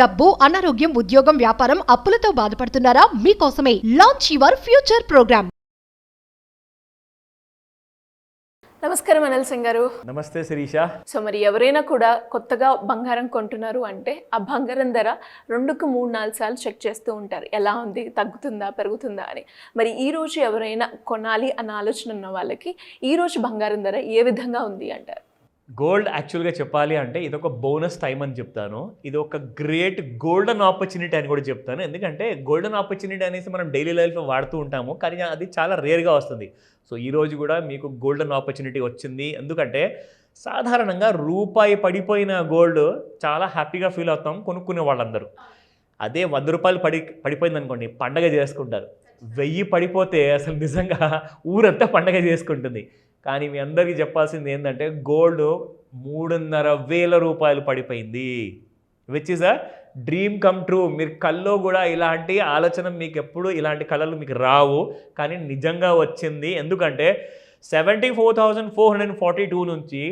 డబ్బు, అనారోగ్యం, ఉద్యోగం, వ్యాపారం, అప్పులతో బాధపడుతున్నారా? మీకోసమే లాంచ్ యువర్ ఫ్యూచర్ ప్రోగ్రామ్. నమస్కారం అనిల్ సింగ్ గారు. నమస్తే శిరీష. సో మరి ఎవరైనా కూడా కొత్తగా బంగారం కొంటున్నారు అంటే ఆ బంగారం ధర 2-3-4 సార్లు చెక్ చేస్తూ ఉంటారు, ఎలా ఉంది, తగ్గుతుందా, పెరుగుతుందా అని. మరి ఈ రోజు ఎవరైనా కొనాలి అన్న ఆలోచన ఉన్న వాళ్ళకి ఈ రోజు బంగారం ధర ఏ విధంగా ఉంది అంటారు? గోల్డ్ యాక్చువల్గా చెప్పాలి అంటే ఇది ఒక బోనస్ టైం అని చెప్తాను. ఇది ఒక గ్రేట్ గోల్డెన్ ఆపర్చునిటీ అని కూడా చెప్తాను. ఎందుకంటే గోల్డెన్ ఆపర్చునిటీ అనేసి మనం డైలీ లైఫ్లో వాడుతూ ఉంటాము, కానీ అది చాలా రేర్గా వస్తుంది. సో ఈరోజు కూడా మీకు గోల్డెన్ ఆపర్చునిటీ వచ్చింది. ఎందుకంటే సాధారణంగా రూపాయి పడిపోయిన గోల్డ్ చాలా హ్యాపీగా ఫీల్ అవుతాం కొనుక్కునే వాళ్ళందరూ. అదే 100 రూపాయలు పడిపోయింది అనుకోండి, పండగ చేసుకుంటారు. 1000 పడిపోతే అసలు నిజంగా ఊరంతా పండగ చేసుకుంటుంది. కానీ మీ అందరికీ చెప్పాల్సింది ఏంటంటే గోల్డ్ 3,500 రూపాయలు పడిపోయింది, which is a dream come true. మీరు కల్లో కూడా ఇలాంటి ఆలోచన మీకు ఎప్పుడు ఇలాంటి కళలు మీకు రావు, కానీ నిజంగా వచ్చింది. ఎందుకంటే 74,442 నుంచి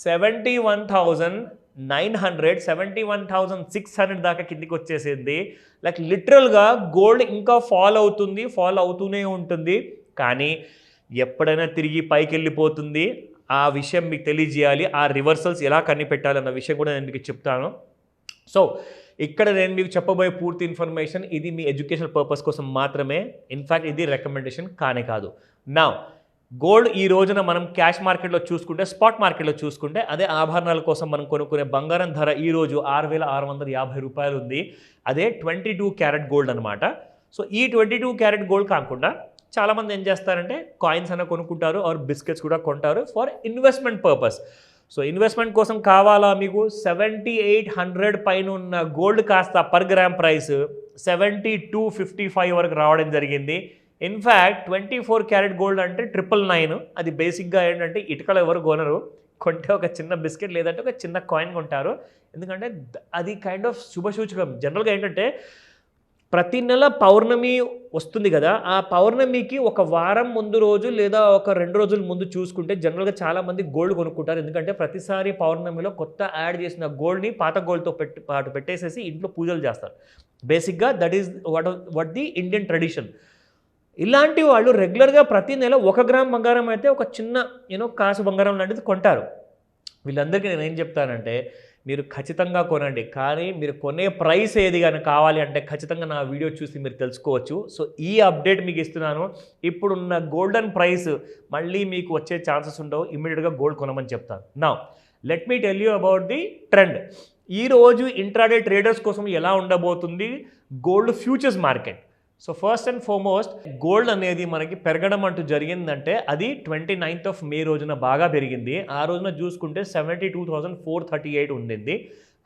71,900, 71,600 దాకా కిందికి వచ్చేసింది. లైక్ లిటరల్గా గోల్డ్ ఇంకా ఫాలో అవుతూనే ఉంటుంది. కానీ ఎప్పుడైనా తిరిగి పైకి వెళ్ళిపోతుంది. ఆ విషయం మీకు తెలియజేయాలి. ఆ రివర్సల్స్ ఎలా కనిపెట్టాలన్న విషయం కూడా నేను మీకు చెప్తాను. సో ఇక్కడ నేను మీకు చెప్పబోయే పూర్తి ఇన్ఫర్మేషన్ ఇది మీ ఎడ్యుకేషనల్ పర్పస్ కోసం మాత్రమే. ఇన్ఫ్యాక్ట్ ఇది రికమెండేషన్ కానే కాదు. నా గోల్డ్ ఈ రోజున మనం క్యాష్ మార్కెట్లో చూసుకుంటే, స్పాట్ మార్కెట్లో చూసుకుంటే, అదే ఆభరణాల కోసం మనం కొనుక్కునే బంగారం ధర ఈరోజు 6,650 రూపాయలు ఉంది. అదే 22 క్యారెట్ గోల్డ్ అనమాట. సో ఈ 22 క్యారెట్ గోల్డ్ కాకుండా చాలామంది ఏం చేస్తారంటే కాయిన్స్ అన్న కొనుక్కుంటారు, ఆర్ బిస్కెట్స్ కూడా కొంటారు for investment purpose. So investment కోసం కావాలా మీకు 7,800 పైన ఉన్న గోల్డ్ కాస్త పర్ గ్రామ్ ప్రైస్ 7,255 వరకు రావడం జరిగింది. ఇన్ఫ్యాక్ట్ 24 క్యారెట్ గోల్డ్ అంటే 999. అది బేసిక్గా ఏంటంటే ఇటుకలు ఎవరు కొనరు, కొంటే ఒక చిన్న బిస్కెట్ లేదంటే ఒక చిన్న కాయిన్ కొంటారు. ఎందుకంటే అది కైండ్ ఆఫ్ శుభసూచకం. జనరల్గా ఏంటంటే ప్రతి నెల పౌర్ణమి వస్తుంది కదా, ఆ పౌర్ణమికి ఒక వారం ముందు రోజు లేదా ఒక 2 రోజుల ముందు చూసుకుంటే జనరల్గా చాలామంది గోల్డ్ కొనుక్కుంటారు. ఎందుకంటే ప్రతిసారి పౌర్ణమిలో కొత్త యాడ్ చేసిన గోల్డ్ని పాత గోల్డ్తో పాటు పెట్టేసేసి ఇంట్లో పూజలు చేస్తారు. బేసిక్గా that is what the Indian tradition. ఇలాంటి వాళ్ళు రెగ్యులర్గా ప్రతి నెల 1 గ్రామ్ బంగారం అయితే ఒక చిన్న కాసు బంగారం లాంటిది కొంటారు. వీళ్ళందరికీ నేను ఏం చెప్తానంటే మీరు ఖచ్చితంగా కొనండి, కానీ మీరు కొనే ప్రైస్ ఏది కానీ కావాలి అంటే ఖచ్చితంగా నా వీడియో చూసి మీరు తెలుసుకోవచ్చు. సో ఈ అప్డేట్ మీకు ఇస్తున్నాను. ఇప్పుడున్న గోల్డెన్ ప్రైస్ మళ్ళీ మీకు వచ్చే ఛాన్సెస్ ఉండవు. ఇమ్మీడియట్గా గోల్డ్ కొనమని చెప్తాను. Now let me tell you about the trend. ఈరోజు ఇంట్రాడే ట్రేడర్స్ కోసం ఎలా ఉండబోతుంది gold futures market. So first and foremost gold అనేది మనకి పెరగడం అంటూ జరిగిందంటే అది 29th మే రోజున బాగా పెరిగింది. ఆ రోజున చూసుకుంటే 72,438 ఉండింది.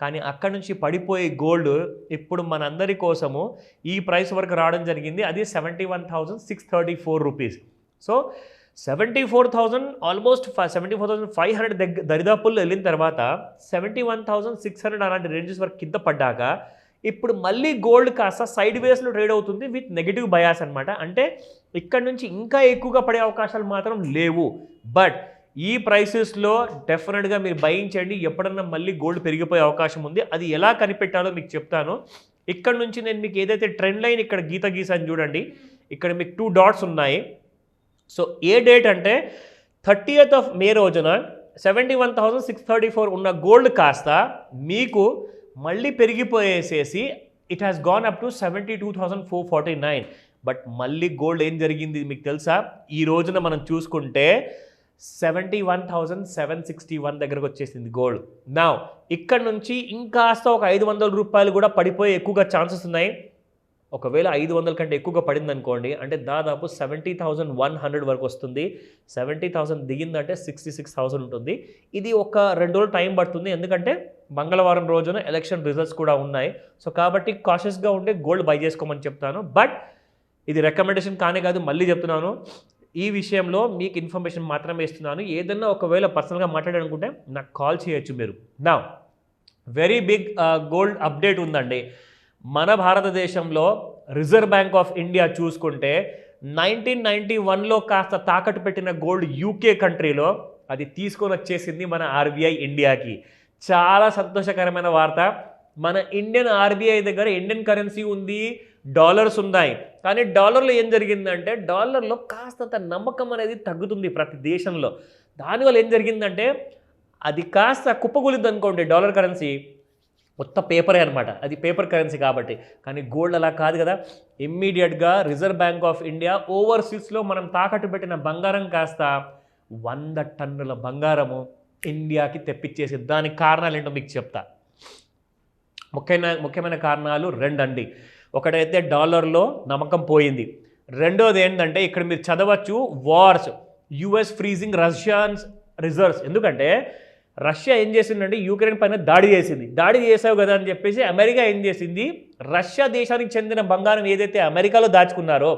కానీ అక్కడ నుంచి పడిపోయే గోల్డ్ ఇప్పుడు మనందరి కోసము ఈ ప్రైస్ వరకు రావడం జరిగింది. అది 71,634 రూపీస్. సో 74,000 ఆల్మోస్ట్ 74,500 దరిదాపుల్లో వెళ్ళిన తర్వాత 71,600 అలాంటి రేంజెస్ వరకు కింద పడ్డాక ఇప్పుడు మళ్ళీ గోల్డ్ కాస్త సైడ్ వేస్లో ట్రేడ్ అవుతుంది విత్ నెగిటివ్ బయాస్ అనమాట. అంటే ఇక్కడ నుంచి ఇంకా ఎక్కువగా పడే అవకాశాలు మాత్రం లేవు. బట్ ఈ ప్రైసెస్లో డెఫినెట్గా మీరు బయింగ్ చేయండి. ఎప్పుడన్నా మళ్ళీ గోల్డ్ పెరిగిపోయే అవకాశం ఉంది. అది ఎలా కనిపెట్టాలో మీకు చెప్తాను. ఇక్కడ నుంచి నేను మీకు ఏదైతే ట్రెండ్ లైన్ ఇక్కడ గీసాను చూడండి, ఇక్కడ మీకు 2 డాట్స్ ఉన్నాయి. సో ఏ డేట్ అంటే 30th మే రోజున 71,634 ఉన్న గోల్డ్ కాస్త మీకు మళ్ళీ పెరిగిపోయేసేసి it has gone up to 72,449. But మళ్ళీ గోల్డ్ ఏం జరిగింది మీకు తెలుసా? ఈ రోజున మనం చూసుకుంటే 71,761 దగ్గరకు వచ్చేసింది గోల్డ్. నా ఇక్కడ నుంచి ఇంకాస్త ఒక 500 రూపాయలు కూడా పడిపోయే ఎక్కువగా ఛాన్సెస్ ఉన్నాయి. ఒకవేళ 500 కంటే ఎక్కువగా పడింది అనుకోండి అంటే దాదాపు 70,100 వరకు వస్తుంది. 70,000 దిగిందంటే 66,000 ఉంటుంది. ఇది ఒక 2 రోజులు టైం పడుతుంది, ఎందుకంటే మంగళవారం రోజున ఎలక్షన్ రిజల్ట్స్ కూడా ఉన్నాయి. సో కాబట్టి కాషియస్గా ఉంటే గోల్డ్ బై చేసుకోమని చెప్తాను. బట్ ఇది రికమెండేషన్ కానే కాదు, మళ్ళీ చెప్తున్నాను. ఈ విషయంలో మీకు ఇన్ఫర్మేషన్ మాత్రమే ఇస్తున్నాను. ఏదన్నా ఒకవేళ పర్సనల్గా మాట్లాడాలనుకుంటే నాకు కాల్ చేయొచ్చు మీరు. నా వెరీ బిగ్ గోల్డ్ అప్డేట్ ఉందండి. మన భారతదేశంలో రిజర్వ్ బ్యాంక్ ఆఫ్ ఇండియా చూసుకుంటే 1991లో కాస్త తాకట్టు పెట్టిన గోల్డ్ యూకే కంట్రీలో అది తీసుకొని వచ్చేసింది మన ఆర్బీఐ ఇండియాకి. చాలా సంతోషకరమైన వార్త. మన ఇండియన్ ఆర్బీఐ దగ్గర ఇండియన్ కరెన్సీ ఉంది, డాలర్స్ ఉన్నాయి. కానీ డాలర్లో ఏం జరిగిందంటే డాలర్లో కాస్తంత నమ్మకం అనేది తగ్గుతుంది ప్రతి దేశంలో. దానివల్ల ఏం జరిగిందంటే అది కాస్త కుప్పకూలింది అనుకోండి డాలర్ కరెన్సీ, మొత్తం పేపరే అనమాట, అది పేపర్ కరెన్సీ కాబట్టి. కానీ గోల్డ్ అలా కాదు కదా. ఇమ్మీడియట్గా రిజర్వ్ బ్యాంక్ ఆఫ్ ఇండియా ఓవర్సీస్లో మనం తాకట్టు పెట్టిన బంగారం కాస్త 100 టన్నుల బంగారము ఇండియాకి తెప్పించేసి. దానికి కారణాలు ఏంటో మీకు చెప్తా. ముఖ్యమైన కారణాలు 2 అండి. ఒకటైతే డాలర్లో నమ్మకం పోయింది, రెండోది ఏంటంటే ఇక్కడ మీరు చదవచ్చు వార్స్, యుఎస్ ఫ్రీజింగ్ రష్యాన్స్ రిజర్వ్స్. ఎందుకంటే రష్యా ఏం చేసిందంటే యూక్రెయిన్ పైన దాడి చేసావు కదా అని చెప్పేసి అమెరికా ఏం చేసింది, రష్యా దేశానికి చెందిన బంగారం ఏదైతే అమెరికాలో దాచుకున్నారో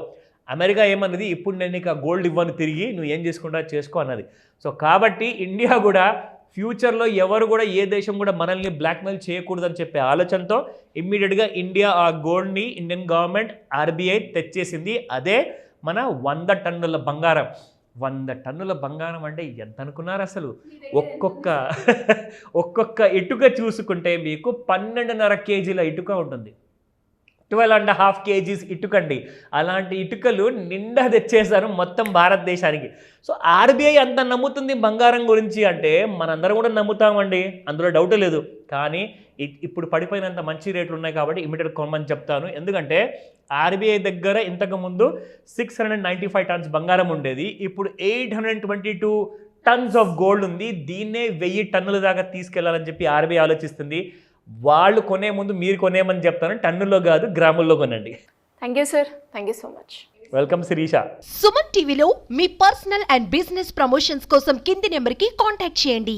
అమెరికా ఏమన్నది, ఇప్పుడు నేను నీకు ఆ గోల్డ్ ఇవ్వను తిరిగి, నువ్వు ఏం చేసుకుంటా చేసుకో అన్నది. సో కాబట్టి ఇండియా కూడా ఫ్యూచర్లో ఎవరు కూడా ఏ దేశం కూడా మనల్ని బ్లాక్మెయిల్ చేయకూడదని చెప్పే ఆలోచనతో ఇమ్మీడియట్గా ఇండియా ఆ గోల్డ్ని ఇండియన్ గవర్నమెంట్ ఆర్బీఐ తెచ్చేసింది. అదే మన 100 టన్నుల బంగారం. 100 టన్నుల బంగారం అంటే ఎంత అనుకున్నారు అసలు? ఒక్కొక్క ఇటుక చూసుకుంటే మీకు 12.5 కేజీల ఇటుక ఉంటుంది, 12.5 కేజీస్ ఇటుకండి. అలాంటి ఇటుకలు నిండా తెచ్చేశారు మొత్తం భారతదేశానికి. సో ఆర్బీఐ అంత నమ్ముతుంది బంగారం గురించి అంటే మనందరం కూడా నమ్ముతామండి, అందులో డౌట్ లేదు. కానీ ఇప్పుడు పడిపోయినంత మంచి రేట్లు ఉన్నాయి కాబట్టి ఇమీడియట్ కొనమని చెప్తాను. ఎందుకంటే ఆర్బీఐ దగ్గర ఇంతకుముందు 695 టన్స్ బంగారం ఉండేది, ఇప్పుడు 822 టన్స్ ఆఫ్ గోల్డ్ ఉంది. దీన్నే 1000 టన్నుల దాకా తీసుకెళ్లాలని చెప్పి ఆర్బీఐ ఆలోచిస్తుంది. వాళ్ళు కొనే ముందు మీరు కొనేమని చెప్తాను, టన్నుల్లో కాదు గ్రాముల్లో కొనండి. Thank you sir, thank you so much. Welcome Shirisha. Suman టీవీలో మీ పర్సనల్ అండ్ బిజినెస్ ప్రమోషన్స్ కోసం కింది నెంబర్కి కాంటాక్ట్ చేయండి.